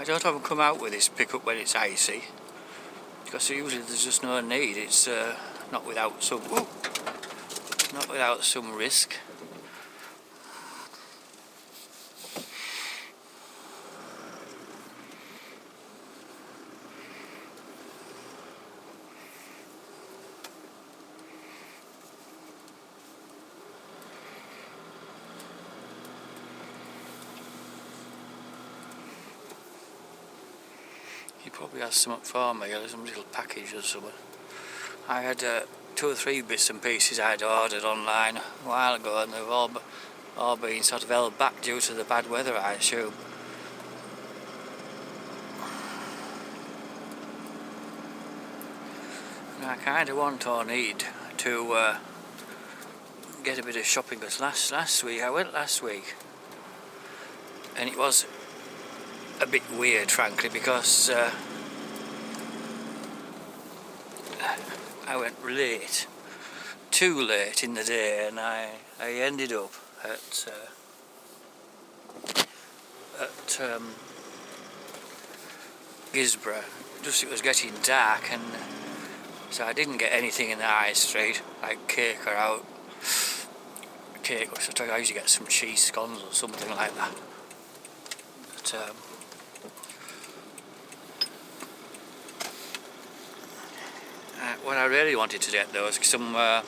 I don't often come out with this pickup when it's icy, because usually there's just no need. It's not without some risk. He probably has something for me, or some little package or something. I had 2 or 3 bits and pieces I'd ordered online a while ago, and they've all been sort of held back due to the bad weather, I assume. And I kind of want or need to get a bit of shopping, because last week, I went last week, and it was a bit weird, frankly, because I went late, too late in the day, and I ended up at Gisborough. Just it was getting dark, and so I didn't get anything in the high street like cake, I usually get some cheese scones or something like that. But what I really wanted to get though was some like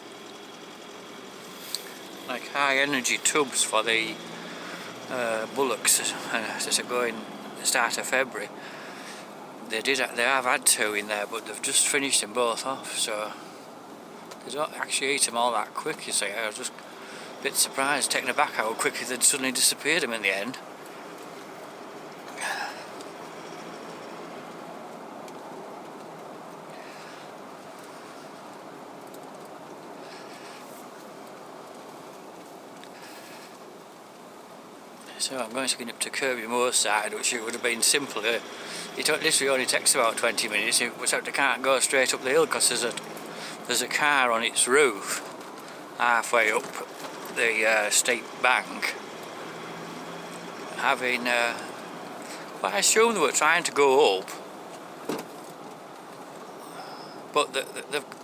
high energy tubs for the bullocks that are going the start of February. They have had 2 in there, but they've just finished them both off, so they don't actually eat them all that quick, you see. I was just a bit surprised, taken aback how quickly they'd suddenly disappeared them in the end. So I'm going to get up to Kirby Moorside, which it would have been simpler. It literally only takes about 20 minutes, except I can't go straight up the hill because there's a car on its roof halfway up the steep bank, having well, I assume they were trying to go up, but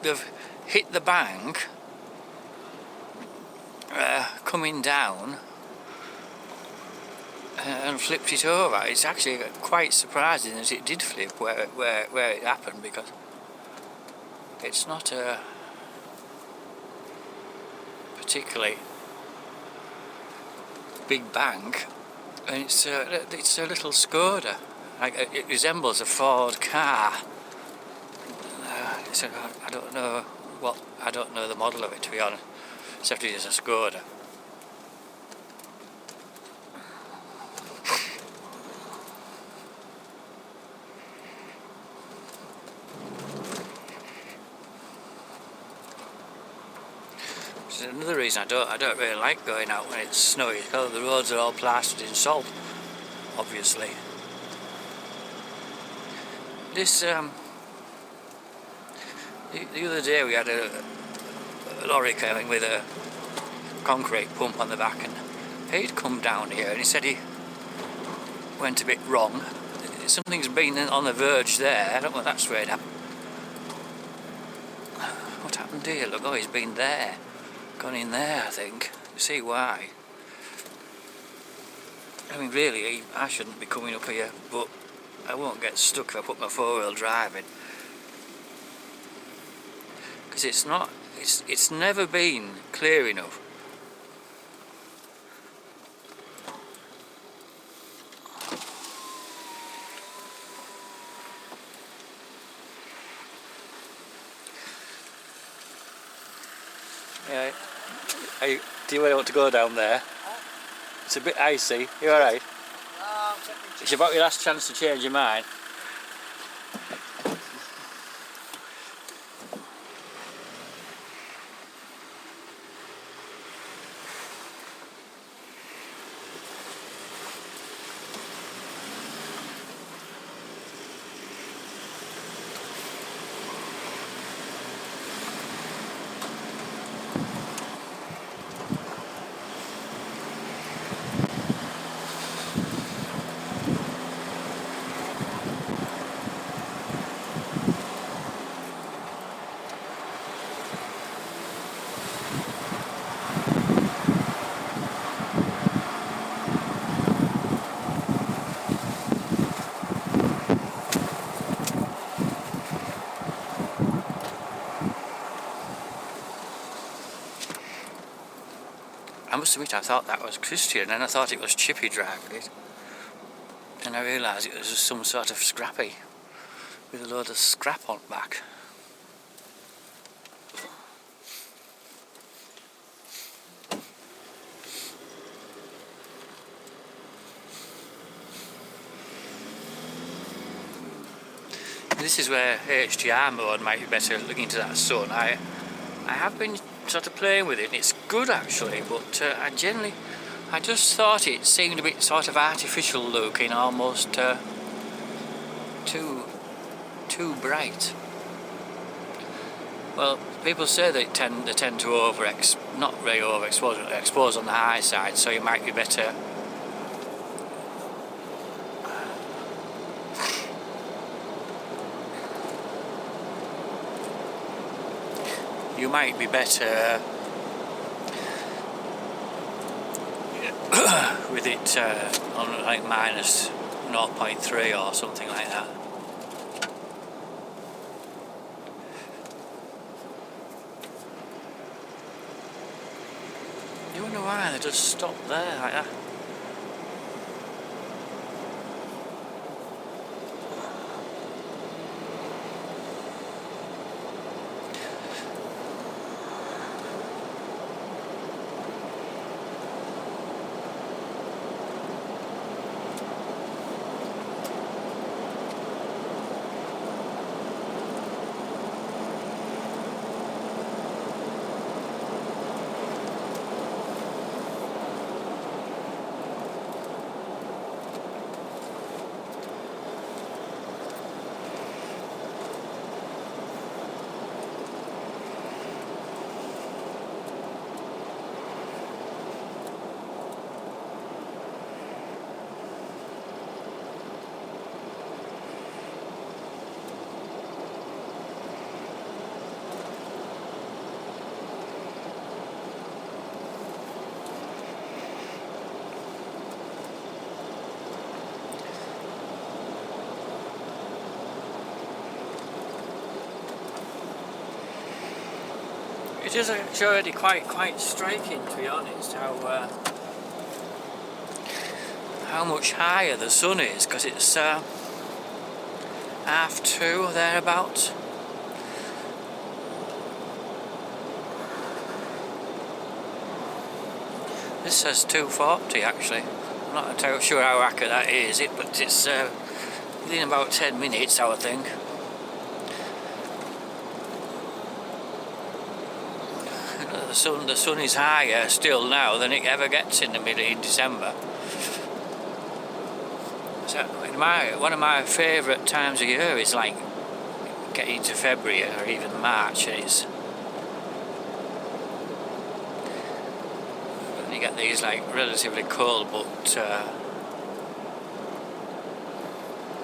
they've hit the bank coming down and flipped it over. It's actually quite surprising that it did flip where it happened, because it's not a particularly big bank, and it's a little Skoda. Like, it resembles a Ford car. I don't know the model of it, to be honest, except it is a Skoda. Another reason I don't really like going out when it's snowy, because the roads are all plastered in salt, obviously. This the other day we had a lorry coming with a concrete pump on the back, and he'd come down here and he said he went a bit wrong. Something's been on the verge there. I don't know if that's where it happened. What happened here? Look, oh, he's been there. Gone in there, I think. You see why? I mean, really, I shouldn't be coming up here, but I won't get stuck if I put my 4-wheel drive in. Because it's never been clear enough. Yeah. Do you want to go down there? It's a bit icy. You alright? It's about your last chance to change your mind. must admit I thought that was Christian, and I thought it was Chippy driving it. And I realised it was just some sort of scrappy with a load of scrap on back. This is where HDR mode might be better, looking into that sun. I have been sort of playing with it, and it's good actually, but I just thought it seemed a bit sort of artificial looking, almost too bright. Well, people say that they tend to not really overexpose, but expose on the high side, so you might be better. You might be better with it on like minus 0.3 or something like that. You wonder why they just stop there like that. It is actually quite striking, to be honest, how much higher the sun is, because it's 2:30 or thereabouts. This says 2:40 actually. I'm not entirely sure how accurate that is, but it's within about 10 minutes, I would think. The sun is higher still now than it ever gets in December. So one of my favourite times of year is like getting into February or even March, and you get these like relatively cold but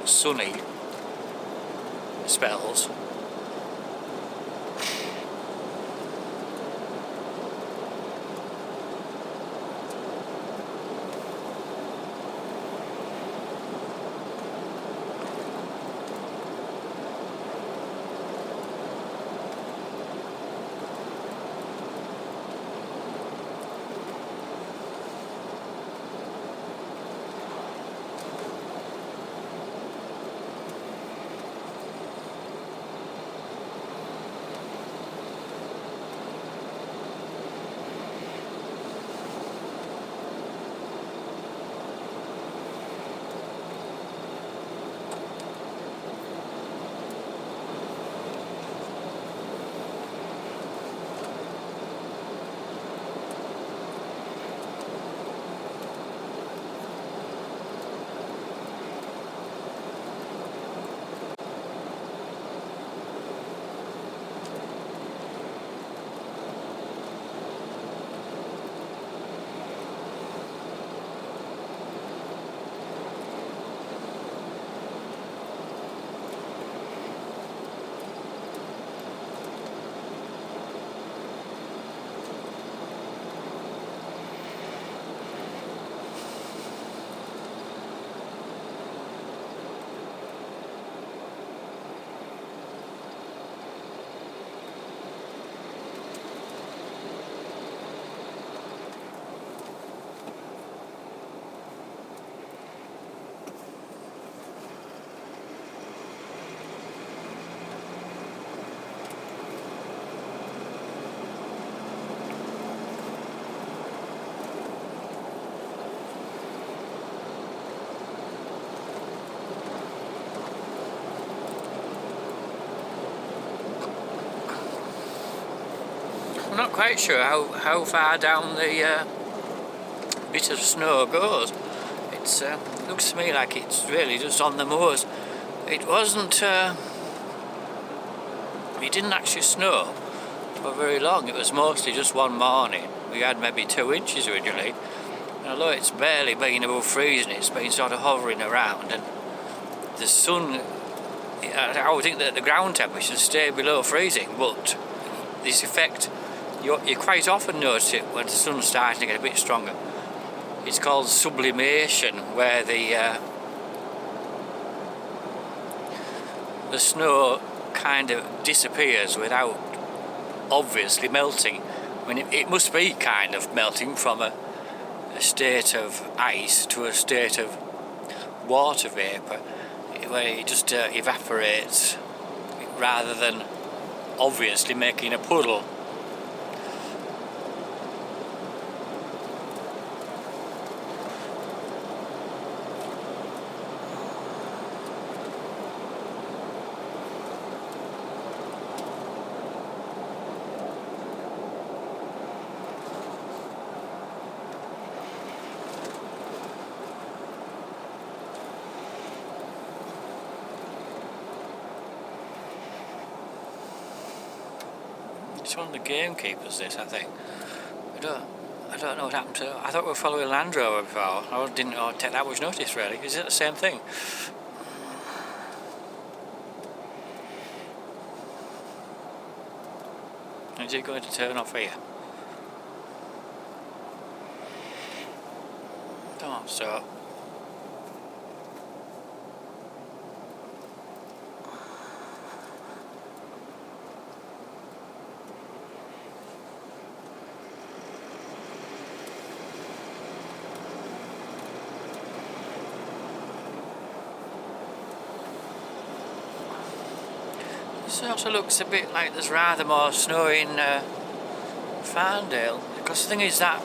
sunny spells. I'm not quite sure how far down the bit of snow goes. It's looks to me like it's really just on the moors. It wasn't. It didn't actually snow for very long. It was mostly just one morning. We had maybe 2 inches originally. And although it's barely been above freezing, it's been sort of hovering around. And the sun, I would think that the ground temperature stay below freezing, but this effect, you quite often notice it when the sun's starting to get a bit stronger. It's called sublimation, where the snow kind of disappears without obviously melting. I mean, it must be kind of melting from a state of ice to a state of water vapour, where it just evaporates rather than obviously making a puddle. It's one of the gamekeepers, this, I think. I don't know what happened to. I thought we were following Land Rover before. I didn't take that much notice, really. Is it the same thing? Is it going to turn off here? Thought so. It also looks a bit like there's rather more snow in Farndale, because the thing is that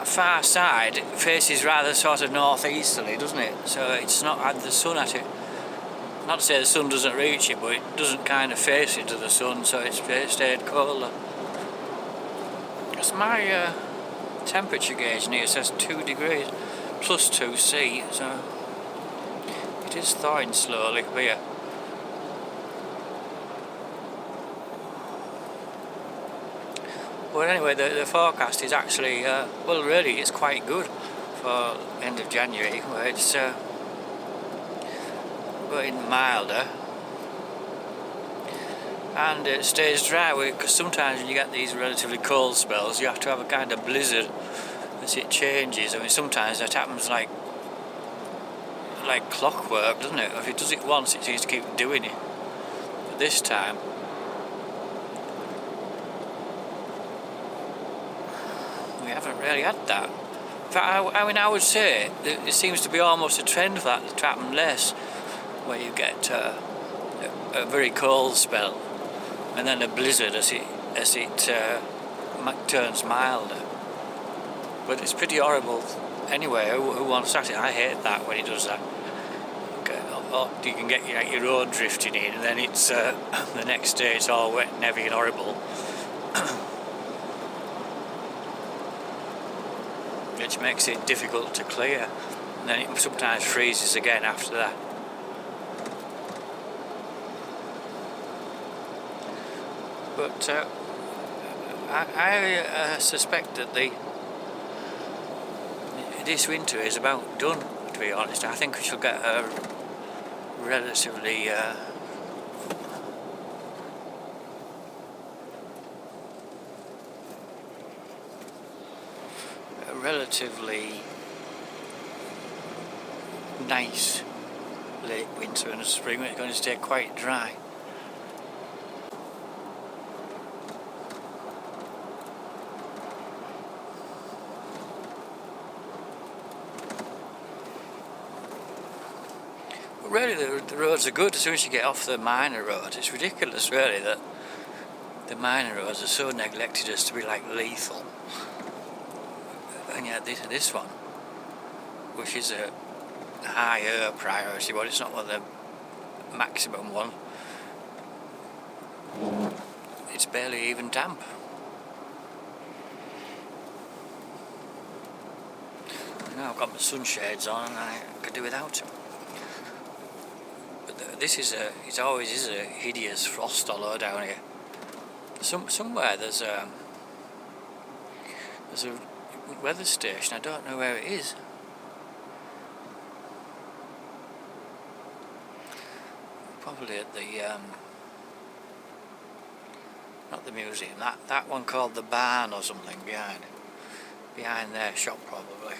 far side faces rather sort of northeasterly, doesn't it? So it's not had the sun at it. Not to say the sun doesn't reach it, but it doesn't kind of face into the sun, so it's stayed colder. Because my temperature gauge near says 2 degrees plus 2°C, so it is thawing slowly here. Well, anyway, the forecast is actually, well, really, it's quite good for end of January, where it's getting milder and it stays dry, because sometimes when you get these relatively cold spells, you have to have a kind of blizzard as it changes. I mean, sometimes that happens like clockwork, doesn't it? If it does it once, it seems to keep doing it. But this time, we haven't really had that. In fact, I mean, I would say that it seems to be almost a trend for that to happen less, where you get a very cold spell and then a blizzard as it turns milder. But it's pretty horrible anyway. Who wants that? I hate that when it does that. You can get your road drifting in, and then it's the next day it's all wet and heavy and horrible. Which makes it difficult to clear, and then it sometimes freezes again after that. But I suspect that this winter is about done, to be honest. I think we shall get a relatively nice late winter and spring. It's going to stay quite dry. But really, the roads are good as soon as you get off the minor road. It's ridiculous, really, that the minor roads are so neglected as to be like lethal. And yet this one, which is a higher priority, but it's not one of the maximum one, it's barely even damp. Now I've got my sunshades on and I could do without them. But it always is a hideous frost all over down here. Somewhere there's a weather station, I don't know where it is. Probably at the not the museum, that one called the Barn or something behind their shop probably.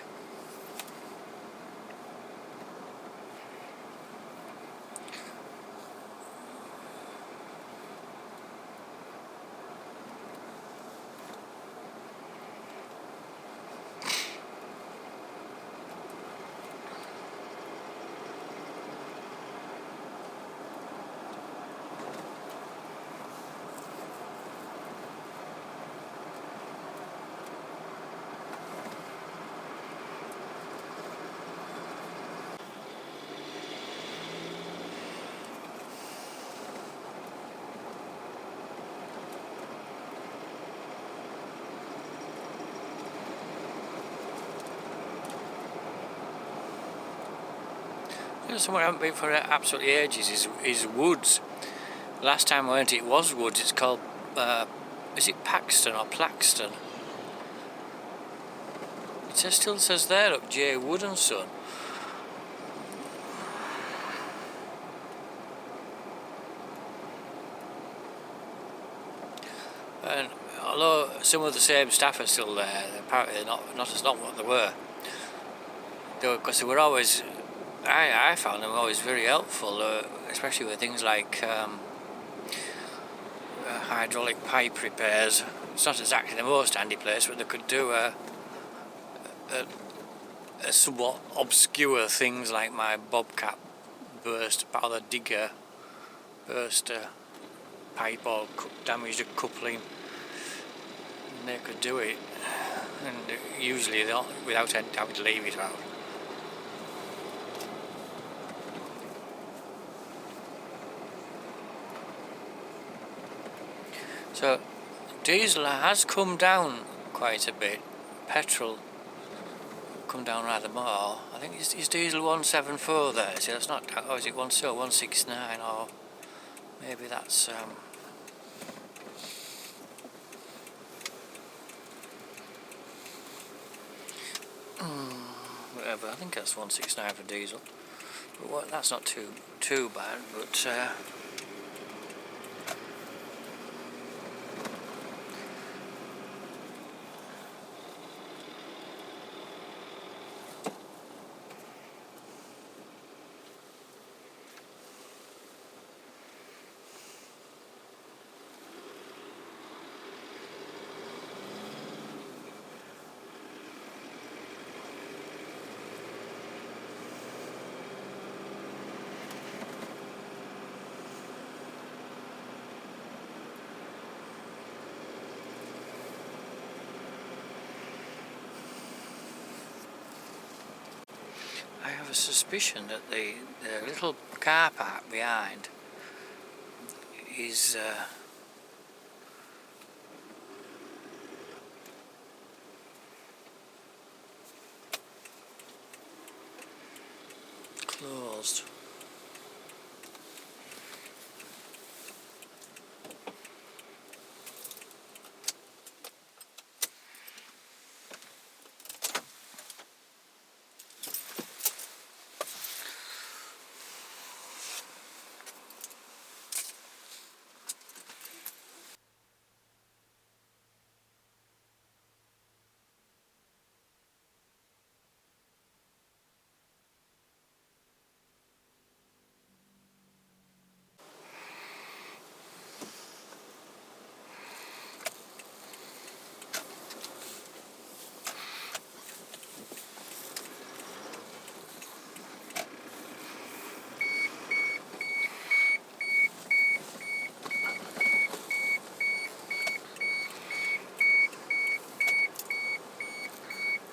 Somewhere I haven't been for absolutely ages is Woods. Last time I went it was Woods. It's called, is it Paxton or Plaxton? It still says there, look, J. Wood and Son. And although some of the same staff are still there, apparently they're not what they were. Because they were always, I found them always very helpful, especially with things like hydraulic pipe repairs. It's not exactly the most handy place, but they could do a somewhat obscure things like my bobcat burst, or the digger burst a pipe or damaged a coupling, and they could do it, and usually without having to leave it out. So diesel has come down quite a bit. Petrol come down rather more. I think it's diesel 174 there. So that's not. Or is it 169? Or maybe that's. Whatever. I think that's 169 for diesel. But that's not too bad. But. I have a suspicion that the little car park behind is closed.